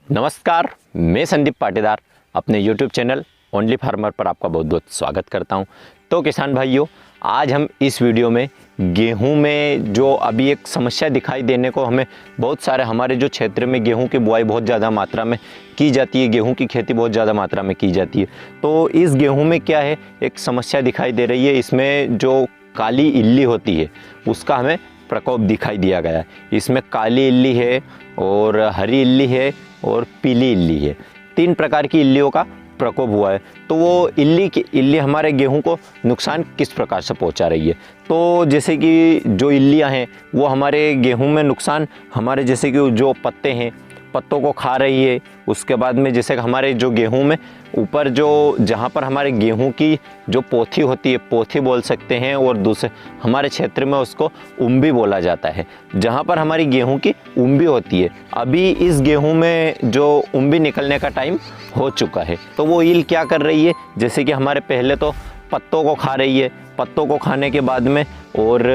नमस्कार, मैं संदीप पाटीदार अपने YouTube चैनल ओनली फार्मर पर आपका बहुत बहुत स्वागत करता हूं। तो किसान भाइयों, आज हम इस वीडियो में गेहूं में जो अभी एक समस्या दिखाई देने को हमें बहुत सारे हमारे जो क्षेत्र में गेहूं की बुआई बहुत ज़्यादा मात्रा में की जाती है, गेहूं की खेती बहुत ज़्यादा मात्रा में की जाती है। तो इस गेहूँ में क्या है, एक समस्या दिखाई दे रही है। इसमें जो काली इल्ली होती है उसका हमें प्रकोप दिखाई दिया गया है। इसमें काली इल्ली है और हरी इल्ली है और पीली इल्ली है। 3 प्रकार की इल्लियों का प्रकोप हुआ है। तो वो इल्ली हमारे गेहूं को नुकसान किस प्रकार से पहुंचा रही है। तो जैसे कि जो इल्लियां हैं वो हमारे गेहूं में नुकसान, हमारे जैसे कि जो पत्ते हैं पत्तों को खा रही है। उसके बाद में जैसे हमारे जो गेहूं में ऊपर जो जहां पर हमारे गेहूं की जो पोथी होती है, पोथी बोल सकते हैं, और दूसरे हमारे क्षेत्र में उसको उम्बी बोला जाता है, जहां पर हमारी गेहूं की उम्बी होती है। अभी इस गेहूं में जो उम्बी निकलने का टाइम हो चुका है। तो वो ईल क्या कर रही है, जैसे कि हमारे पहले तो पत्तों को खा रही है। पत्तों को खाने के बाद में और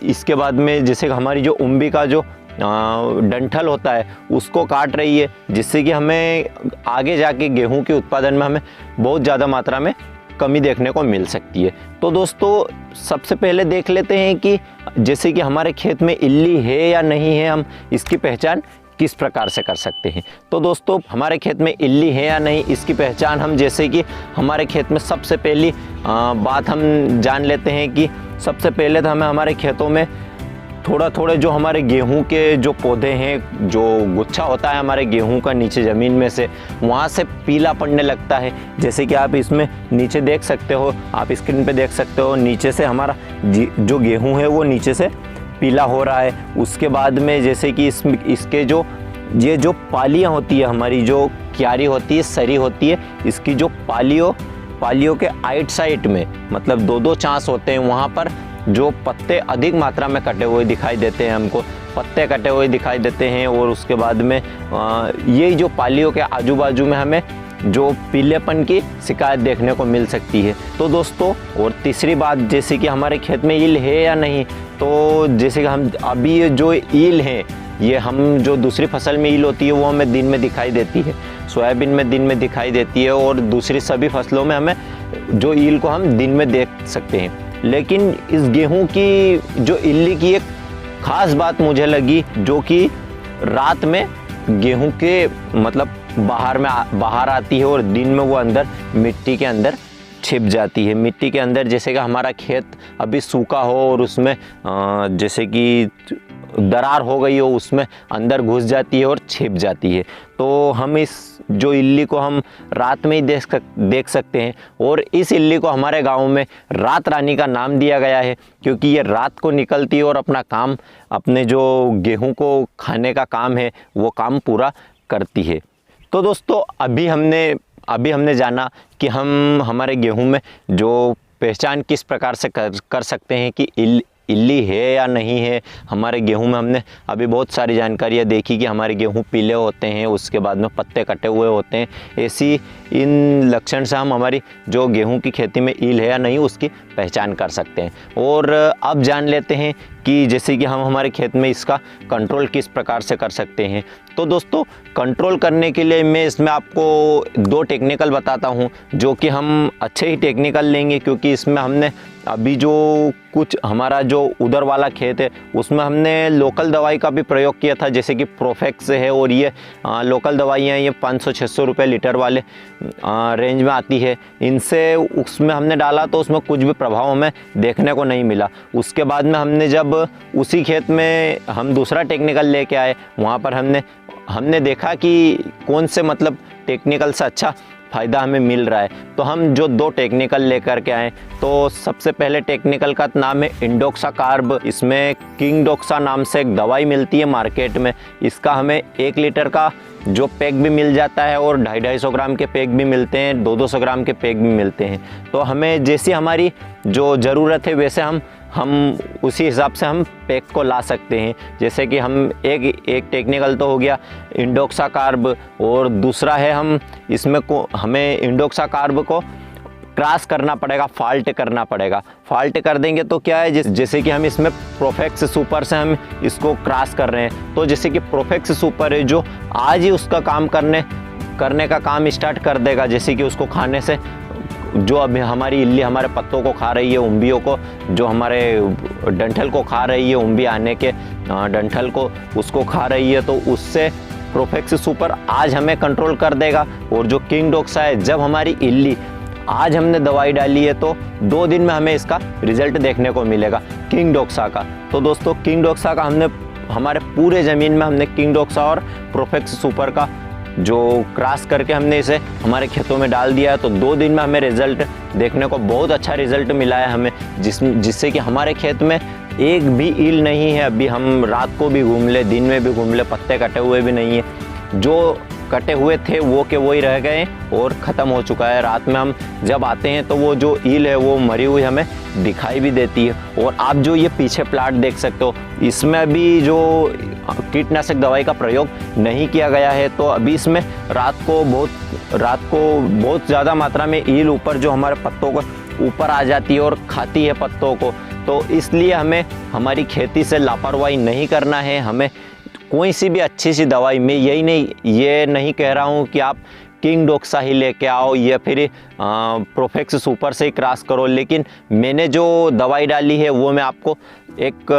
इसके बाद में जैसे हमारी जो उम्बी का जो डंठल होता है उसको काट रही है, जिससे कि हमें आगे जाके गेहूं के उत्पादन में हमें बहुत ज़्यादा मात्रा में कमी देखने को मिल सकती है। तो दोस्तों, सबसे पहले देख लेते हैं कि जैसे कि हमारे खेत में इल्ली है या नहीं है, हम इसकी पहचान किस प्रकार से कर सकते हैं। तो दोस्तों, हमारे खेत में इल्ली है या नहीं इसकी पहचान हम जैसे कि हमारे खेत में सबसे पहली बात हम जान लेते हैं कि सबसे पहले तो हमें हमारे खेतों में थोड़े जो हमारे गेहूं के जो पौधे हैं, जो गुच्छा होता है हमारे गेहूं का नीचे ज़मीन में से, वहाँ से पीला पड़ने लगता है। जैसे कि आप इसमें नीचे देख सकते हो, आप स्क्रीन पे देख सकते हो, नीचे से हमारा जो गेहूं है वो नीचे से पीला हो रहा है। उसके बाद में जैसे कि इसके ये जो पालियाँ होती है, हमारी जो क्यारी होती है, सरी होती है, इसकी जो पालियों के आइट साइड में मतलब 2-2 चांस होते हैं, वहाँ पर जो पत्ते अधिक मात्रा में कटे हुए दिखाई देते हैं, हमको पत्ते कटे हुए दिखाई देते हैं। और उसके बाद में ये जो पालियों के आजू बाजू में हमें जो पीलेपन की शिकायत देखने को मिल सकती है। तो दोस्तों, और तीसरी बात, जैसे कि हमारे खेत में ईल है या नहीं, तो जैसे कि हम अभी ये जो ईल है, ये हम जो दूसरी फसल में ईल होती है वो हमें दिन में दिखाई देती है, सोयाबीन में दिन में दिखाई देती है, और दूसरी सभी फसलों में हमें जो ईल को हम दिन में देख सकते हैं। लेकिन इस गेहूं की जो इल्ली की एक ख़ास बात मुझे लगी, जो कि रात में गेहूं के मतलब बाहर आती है और दिन में वो अंदर मिट्टी के अंदर छिप जाती है। मिट्टी के अंदर, जैसे कि हमारा खेत अभी सूखा हो और उसमें जैसे कि दरार हो गई हो, उसमें अंदर घुस जाती है और छिप जाती है। तो हम इस जो इल्ली को हम रात में ही देख सकते हैं। और इस इल्ली को हमारे गांव में रात रानी का नाम दिया गया है, क्योंकि ये रात को निकलती है और अपना काम, अपने जो गेहूं को खाने का काम है वो काम पूरा करती है। तो दोस्तों, अभी हमने जाना कि हम हमारे गेहूं में जो पहचान किस प्रकार से कर सकते हैं कि इल्ली है या नहीं है। हमारे गेहूं में हमने अभी बहुत सारी जानकारियाँ देखी कि हमारे गेहूं पीले होते हैं, उसके बाद में पत्ते कटे हुए होते हैं। ऐसी इन लक्षण से हम हमारी जो गेहूं की खेती में ईल है या नहीं उसकी पहचान कर सकते हैं। और अब जान लेते हैं कि जैसे कि हम हमारे खेत में इसका कंट्रोल किस प्रकार से कर सकते हैं। तो दोस्तों, कंट्रोल करने के लिए मैं इसमें आपको 2 टेक्निकल बताता हूं, जो कि हम अच्छे ही टेक्निकल लेंगे, क्योंकि इसमें हमने अभी जो कुछ हमारा जो उधर वाला खेत है उसमें हमने लोकल दवाई का भी प्रयोग किया था, जैसे कि प्रोफेक्स है, और ये लोकल दवाइयाँ ये 500-600 रुपये लीटर वाले रेंज में आती है। इनसे उसमें हमने डाला तो उसमें कुछ भी प्रभाव हमें देखने को नहीं मिला। उसके बाद में हमने जब उसी खेत में हम दूसरा टेक्निकल लेके आए, वहाँ पर हमने देखा कि कौन से मतलब टेक्निकल से अच्छा फ़ायदा हमें मिल रहा है। तो हम जो 2 टेक्निकल लेकर के आए, तो सबसे पहले टेक्निकल का नाम है इंडोक्सा कार्ब। इसमें किंग डोक्सा नाम से एक दवाई मिलती है मार्केट में। इसका हमें 1 लीटर का जो पैक भी मिल जाता है और 250-250 ग्राम के पैक भी मिलते हैं, 200-200 ग्राम के पैक भी मिलते हैं। तो हमें जैसी हमारी जो ज़रूरत है वैसे हम उसी हिसाब से हम पैक को ला सकते हैं। जैसे कि हम एक टेक्निकल तो हो गया इंडोक्सा कार्ब, और दूसरा है हम इसमें हमें इंडोक्सा कार्ब को क्रॉस करना पड़ेगा, फाल्ट करना पड़ेगा। फाल्ट कर देंगे तो क्या है, जैसे कि हम इसमें प्रोफेक्स सुपर से हम इसको क्रॉस कर रहे हैं, तो जैसे कि प्रोफेक्स सुपर है जो आज ही उसका काम करने का काम स्टार्ट कर देगा। जैसे कि उसको खाने से जो अभी हमारी इल्ली हमारे पत्तों को खा रही है, उम्बियों को, जो हमारे डंठल को खा रही है, उम्बी आने के डंठल को उसको खा रही है, तो उससे प्रोफेक्स सुपर आज हमें कंट्रोल कर देगा। और जो किंग डोक्सा है, जब हमारी इल्ली आज हमने दवाई डाली है तो 2 दिन में हमें इसका रिजल्ट देखने को मिलेगा किंग डोक्सा का। तो दोस्तों किंग डोक्सा का हमने हमारे पूरे ज़मीन में हमने किंग डोक्सा और प्रोफेक्स सुपर का जो क्रॉस करके हमने इसे हमारे खेतों में डाल दिया है, तो 2 दिन में हमें रिजल्ट देखने को बहुत अच्छा रिजल्ट मिला है हमें, जिससे कि हमारे खेत में एक भी ईल नहीं है। अभी हम रात को भी घूम ले, दिन में भी घूम ले, पत्ते कटे हुए भी नहीं है। जो कटे हुए थे वो के वो ही रह गए और ख़त्म हो चुका है। रात में हम जब आते हैं तो वो जो ईल है वो मरी हुई हमें दिखाई भी देती है। और आप जो ये पीछे प्लाट देख सकते हो, इसमें अभी जो कीटनाशक दवाई का प्रयोग नहीं किया गया है, तो अभी इसमें रात को बहुत ज़्यादा मात्रा में ईल ऊपर जो हमारे पत्तों को ऊपर आ जाती है और खाती है पत्तों को। तो इसलिए हमें हमारी खेती से लापरवाही नहीं करना है। हमें कोई सी भी अच्छी सी दवाई, मैं ये नहीं कह रहा हूँ कि आप किंग डोक्सा ही लेके आओ या फिर प्रोफेक्स सुपर से ही क्रॉस करो, लेकिन मैंने जो दवाई डाली है वो मैं आपको एक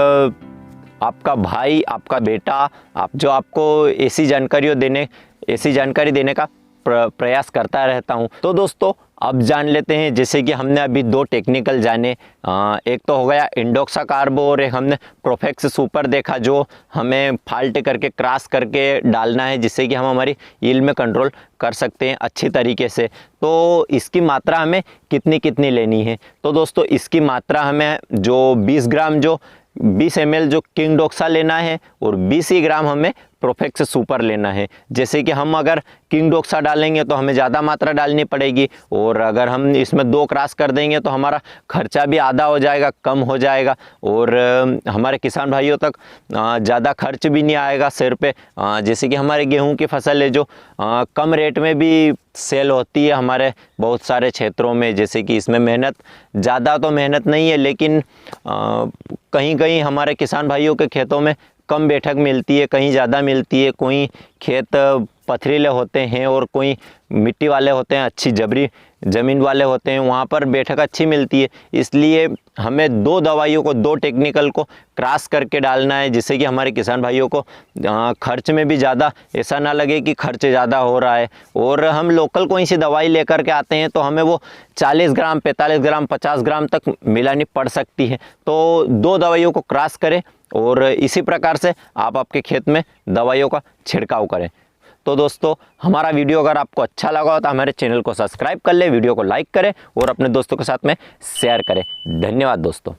आपका भाई, आपका बेटा, आपको ऐसी जानकारी देने का प्रयास करता रहता हूं। तो दोस्तों अब जान लेते हैं, जैसे कि हमने अभी 2 टेक्निकल जाने, एक तो हो गया इंडोक्सा कार्बो और एक हमने प्रोफेक्स सुपर देखा जो हमें फाल्ट करके क्रॉस करके डालना है, जिससे कि हम हमारी यील्ड में कंट्रोल कर सकते हैं अच्छी तरीके से। तो इसकी मात्रा हमें कितनी लेनी है, तो दोस्तों इसकी मात्रा हमें जो 20 ml जो किंग डोक्सा लेना है और 20 ही ग्राम हमें प्रोफेक्स सुपर लेना है। जैसे कि हम अगर किंग डोक्सा डालेंगे तो हमें ज़्यादा मात्रा डालनी पड़ेगी, और अगर हम इसमें 2 क्रॉस कर देंगे तो हमारा खर्चा भी आधा हो जाएगा, कम हो जाएगा, और हमारे किसान भाइयों तक ज़्यादा खर्च भी नहीं आएगा सिर पे। जैसे कि हमारे गेहूं की फसल है जो कम रेट में भी सेल होती है हमारे बहुत सारे क्षेत्रों में। जैसे कि इसमें ज़्यादा तो मेहनत नहीं है, लेकिन कहीं हमारे किसान भाइयों के खेतों में कम बैठक मिलती है, कहीं ज़्यादा मिलती है। कोई खेत पथरीले होते हैं और कोई मिट्टी वाले होते हैं, अच्छी जबरी ज़मीन वाले होते हैं, वहाँ पर बैठक अच्छी मिलती है। इसलिए हमें 2 दवाइयों को, 2 टेक्निकल को क्रॉस करके डालना है, जिससे कि हमारे किसान भाइयों को खर्च में भी ज़्यादा ऐसा ना लगे कि खर्च ज़्यादा हो रहा है। और हम लोकल कोई सी दवाई लेकर के आते हैं तो हमें वो 40 ग्राम, 45 ग्राम, 50 ग्राम तक मिलानी पड़ सकती है। तो 2 दवाइयों को क्रॉस करें और इसी प्रकार से आप आपके खेत में दवाइयों का छिड़काव करें। तो दोस्तों हमारा वीडियो अगर आपको अच्छा लगा हो तो हमारे चैनल को सब्सक्राइब कर लें, वीडियो को लाइक करें और अपने दोस्तों के साथ में शेयर करें। धन्यवाद दोस्तों।